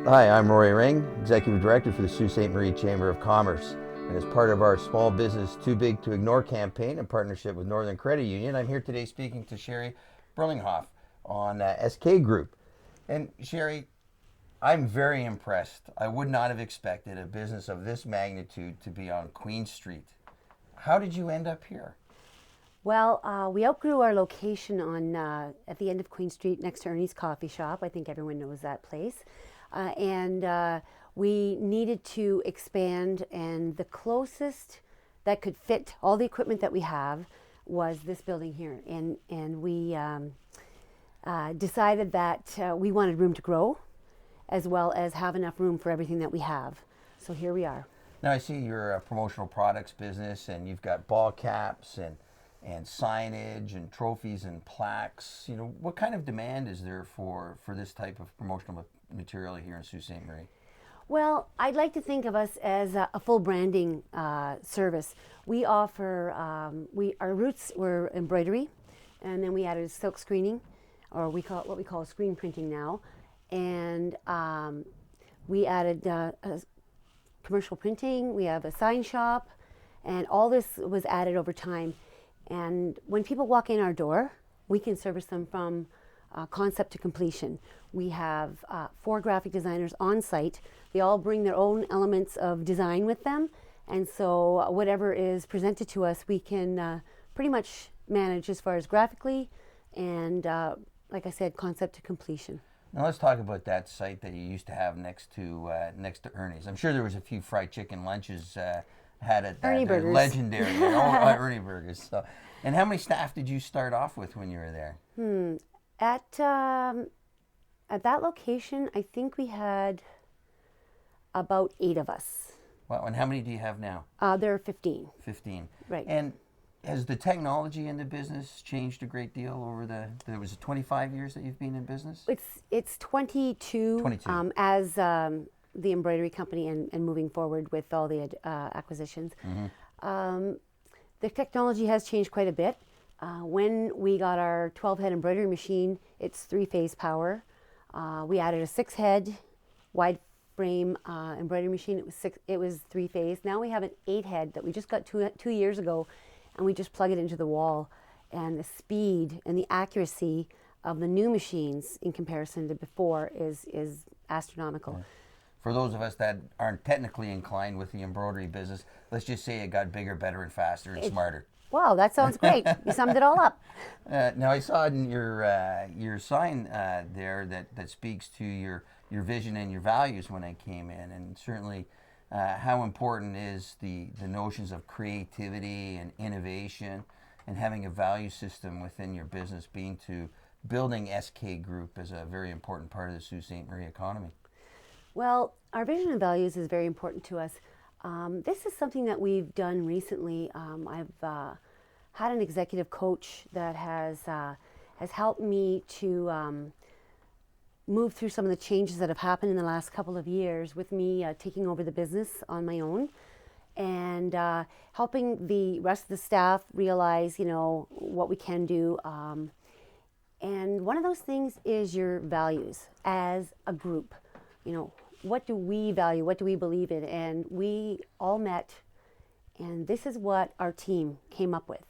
Hi, I'm Rory Ring, Executive Director for the Sault Ste. Marie Chamber of Commerce. And as part of our Small Business Too Big to Ignore campaign in partnership with Northern Credit Union, I'm here today speaking to Sherry Berlinghoff on SK Group. And Sherry, I'm very impressed. I would not have expected a business of this magnitude to be on Queen Street. How did you end up here? Well, we outgrew our location on at the end of Queen Street next to Ernie's Coffee Shop. I think everyone knows that place. And we needed to expand, and the closest that could fit all the equipment that we have was this building here. And we decided that we wanted room to grow as well as have enough room for everything that we have. So here we are. Now I see you're a promotional products business, and you've got ball caps and signage and trophies and plaques. You know, what kind of demand is there for this type of promotional material here in Sault Ste. Marie? Well, I'd like to think of us as a full branding service. We offer, our roots were embroidery, and then we added silk screening, or we call it what we call screen printing now. And we added commercial printing, we have a sign shop, and all this was added over time. And when people walk in our door, we can service them from concept to completion. We have 4 graphic designers on site. They all bring their own elements of design with them. And so whatever is presented to us, we can pretty much manage as far as graphically and, like I said, concept to completion. Now let's talk about that site that you used to have next to Ernie's. I'm sure there was a few fried chicken lunches had at that. Ernie Burgers. Legendary. Ernie Burgers. So, and how many staff did you start off with when you were there? At that location, I think we had about 8 of us. Wow. And how many do you have now? There are 15. 15. Right. And has the technology in the business changed a great deal over there was 25 years that you've been in business? It's 22. 22. As the embroidery company and moving forward with all the acquisitions. Mm-hmm. The technology has changed quite a bit. When we got our 12-head embroidery machine, it's 3-phase power. We added a 6-head wide frame embroidery machine. It was 3-phase. Now we have an 8-head that we just got 2 years ago, and we just plug it into the wall. And the speed and the accuracy of the new machines in comparison to before is astronomical. Yeah. For those of us that aren't technically inclined with the embroidery business, let's just say it got bigger, better, and faster and smarter. Wow, that sounds great. You summed it all up. Now I saw in your sign there that speaks to your vision and your values when I came in, and certainly how important is the notions of creativity and innovation and having a value system within your business, being to building SK Group as a very important part of the Sault Ste. Marie economy. Well, our vision and values is very important to us. This is something that we've done recently. I've had an executive coach that has helped me to move through some of the changes that have happened in the last couple of years with me taking over the business on my own and helping the rest of the staff realize, what we can do. And one of those things is your values as a group. What do we value? What do we believe in? And we all met, and this is what our team came up with.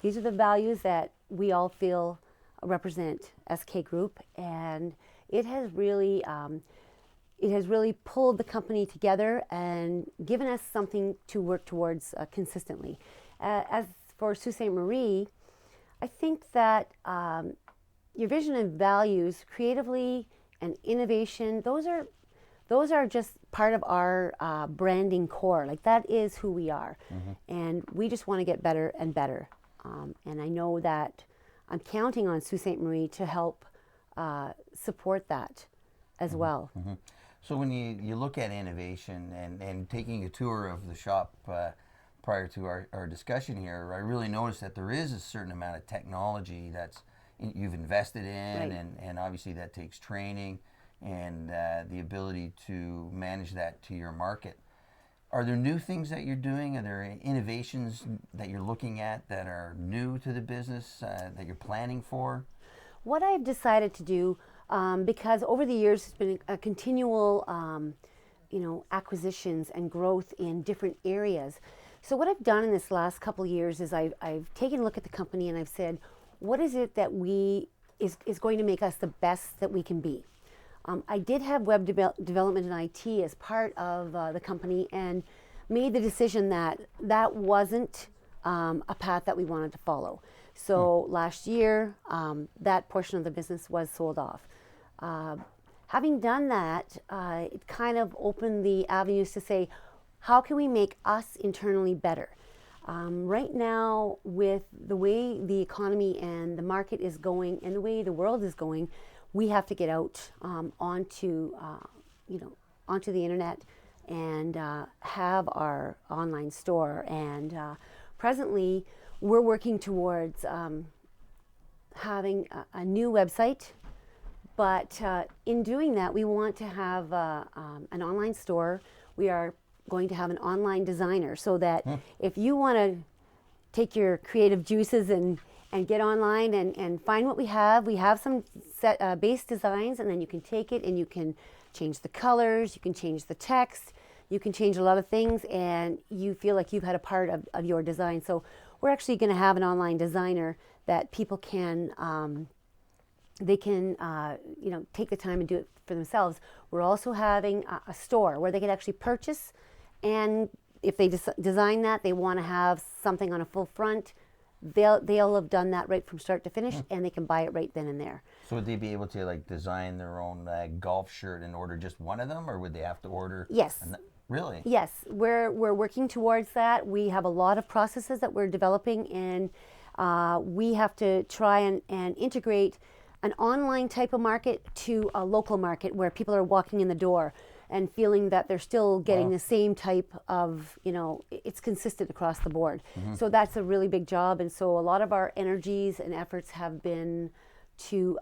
These are the values that we all feel represent SK Group, and it has really pulled the company together and given us something to work towards consistently. As for Sault Ste. Marie, I think that your vision and values, creatively and innovation, those are just part of our branding core. Like, that is who we are. Mm-hmm. And we just want to get better and better. And I know that I'm counting on Sault Ste. Marie to help support that as mm-hmm. well. Mm-hmm. So when you look at innovation and taking a tour of the shop prior to our discussion here, I really noticed that there is a certain amount of technology you've invested in, right. and obviously that takes training and the ability to manage that to your market. Are there new things that you're doing? Are there innovations that you're looking at that are new to the business that you're planning for? What I've decided to do because over the years it's been a continual acquisitions and growth in different areas. So what I've done in this last couple of years is I've taken a look at the company and I've said, what is it that is going to make us the best that we can be? I did have web development and IT as part of the company, and made the decision that that wasn't a path that we wanted to follow. So last year, that portion of the business was sold off. Having done that, it kind of opened the avenues to say, how can we make us internally better? Right now, with the way the economy and the market is going and the way the world is going, we have to get out onto the internet and have our online store. And presently, we're working towards having a new website. But in doing that, we want to have an online store. We are going to have an online designer, so that if you want to take your creative juices and get online and find what we have some set base designs, and then you can take it and you can change the colors, you can change the text, you can change a lot of things, and you feel like you've had a part of your design. So we're actually going to have an online designer that people can take the time and do it for themselves. We're also having a store where they can actually purchase, and if they design that, they want to have something on a full front, they'll have done that right from start to finish, and they can buy it right then and there. So would they be able to like design their own golf shirt and order just one of them, or would they have to order? Yes. Really? Yes, we're working towards that. We have a lot of processes that we're developing, and we have to try and integrate an online type of market to a local market where people are walking in the door and feeling that they're still getting the same type of, it's consistent across the board. So that's a really big job. And so a lot of our energies and efforts have been to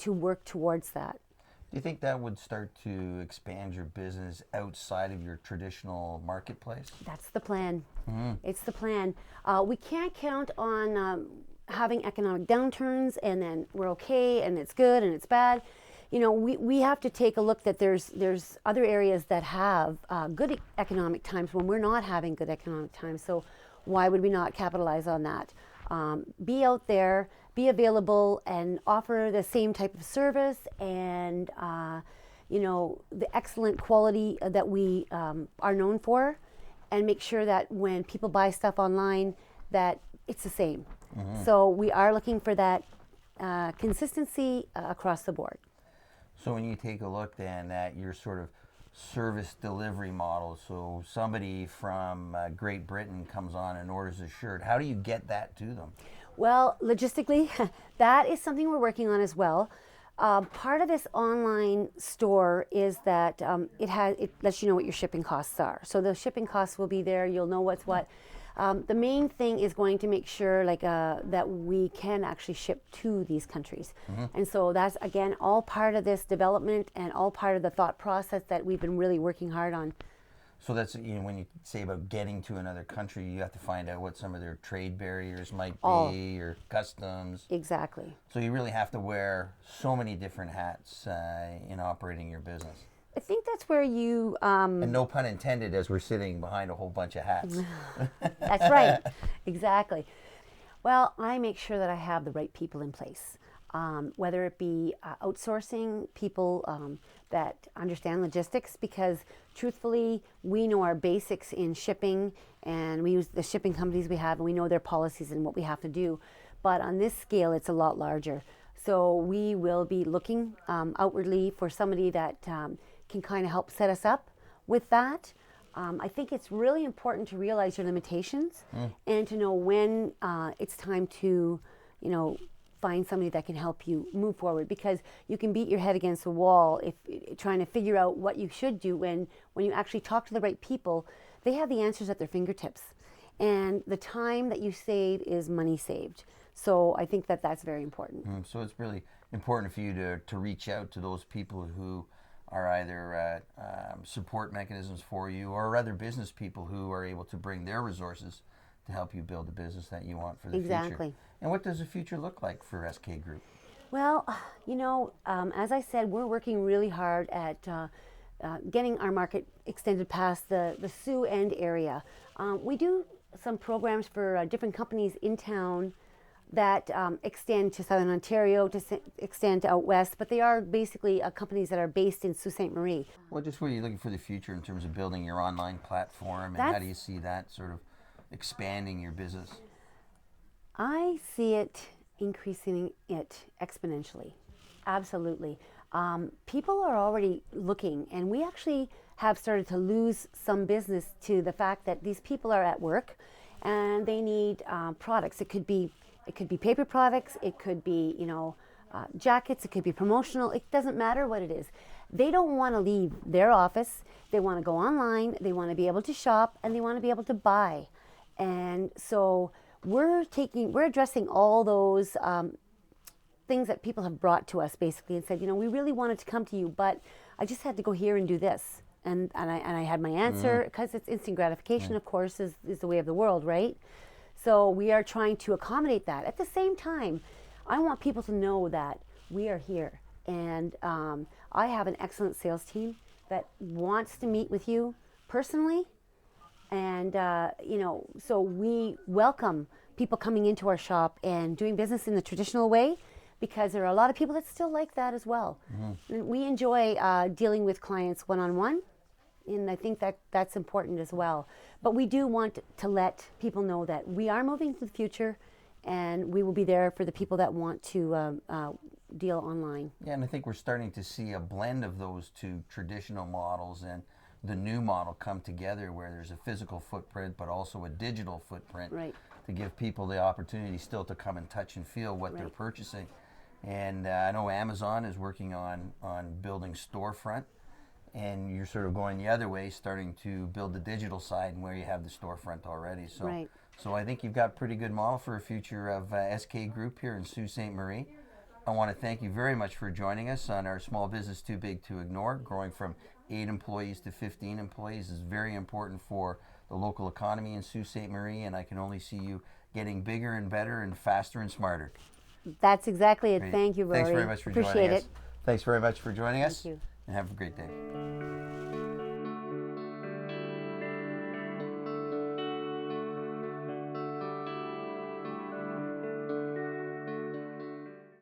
work towards that. Do you think that would start to expand your business outside of your traditional marketplace? That's the plan. It's the plan. We can't count on having economic downturns and then we're okay and it's good and it's bad. We have to take a look that there's other areas that have good economic times when we're not having good economic times. So why would we not capitalize on that? Be out there, be available, and offer the same type of service and the excellent quality that we are known for, and make sure that when people buy stuff online that it's the same. So we are looking for that consistency across the board. So when you take a look then at your sort of service delivery model, so somebody from Great Britain comes on and orders a shirt, how do you get that to them? Well, logistically, that is something we're working on as well. Part of this online store is that it lets you know what your shipping costs are. So the shipping costs will be there. You'll know what's what. The main thing is going to make sure that we can actually ship to these countries. And so that's, again, all part of this development and all part of the thought process that we've been really working hard on. So that's, when you say about getting to another country, you have to find out what some of their trade barriers might be, or customs. Exactly. So you really have to wear so many different hats in operating your business. I think that's where you... and no pun intended, as we're sitting behind a whole bunch of hats. That's right. Exactly. Well, I make sure that I have the right people in place, whether it be outsourcing people that understand logistics, because truthfully, we know our basics in shipping, and we use the shipping companies we have, and we know their policies and what we have to do. But on this scale, it's a lot larger. So we will be looking outwardly for somebody that can kind of help set us up with that. I think it's really important to realize your limitations and to know when it's time to, find somebody that can help you move forward, because you can beat your head against the wall if trying to figure out what you should do when you actually talk to the right people. They have the answers at their fingertips, and the time that you save is money saved. So I think that that's very important. So it's really important for you to reach out to those people who are either support mechanisms for you, or other business people who are able to bring their resources to help you build the business that you want for the future. Exactly. And what does the future look like for SK Group? Well, as I said, we're working really hard at getting our market extended past the Sault End area. We do some programs for different companies in town that extend to Southern Ontario, extend out west, but they are basically companies that are based in Sault Ste. Marie. Well, just what are you looking for the future in terms of building your online platform, and how do you see that sort of expanding your business? I see it increasing it exponentially. Absolutely. People are already looking, and we actually have started to lose some business to the fact that these people are at work and they need products. It could be paper products. It could be jackets. It could be promotional. It doesn't matter what it is. They don't want to leave their office. They want to go online. They want to be able to shop, and they want to be able to buy. And so we're addressing all those things that people have brought to us basically and said, we really wanted to come to you, but I just had to go here and do this. And I had my answer, because it's instant gratification, of course, is the way of the world, right? So we are trying to accommodate that. At the same time, I want people to know that we are here. And I have an excellent sales team that wants to meet with you personally. And, so we welcome people coming into our shop and doing business in the traditional way, because there are a lot of people that still like that as well. And we enjoy dealing with clients one-on-one, and I think that that's important as well. But we do want to let people know that we are moving to the future, and we will be there for the people that want to deal online. Yeah, and I think we're starting to see a blend of those two traditional models and the new model come together, where there's a physical footprint but also a digital footprint, Right. to give people the opportunity still to come and touch and feel what they're Right. purchasing. And I know Amazon is working on building storefront, and you're sort of going the other way, starting to build the digital side and where you have the storefront already. So, Right. so I think you've got a pretty good model for a future of SK Group here in Sault Ste. Marie. I want to thank you very much for joining us on our Small Business Too Big to Ignore. Growing from 8 employees to 15 employees is very important for the local economy in Sault Ste. Marie, and I can only see you getting bigger and better and faster and smarter. That's exactly it. Great. Thank you, Rory. Thanks very much for Appreciate joining it. us. Thanks very much for joining us. Thank you. And have a great day.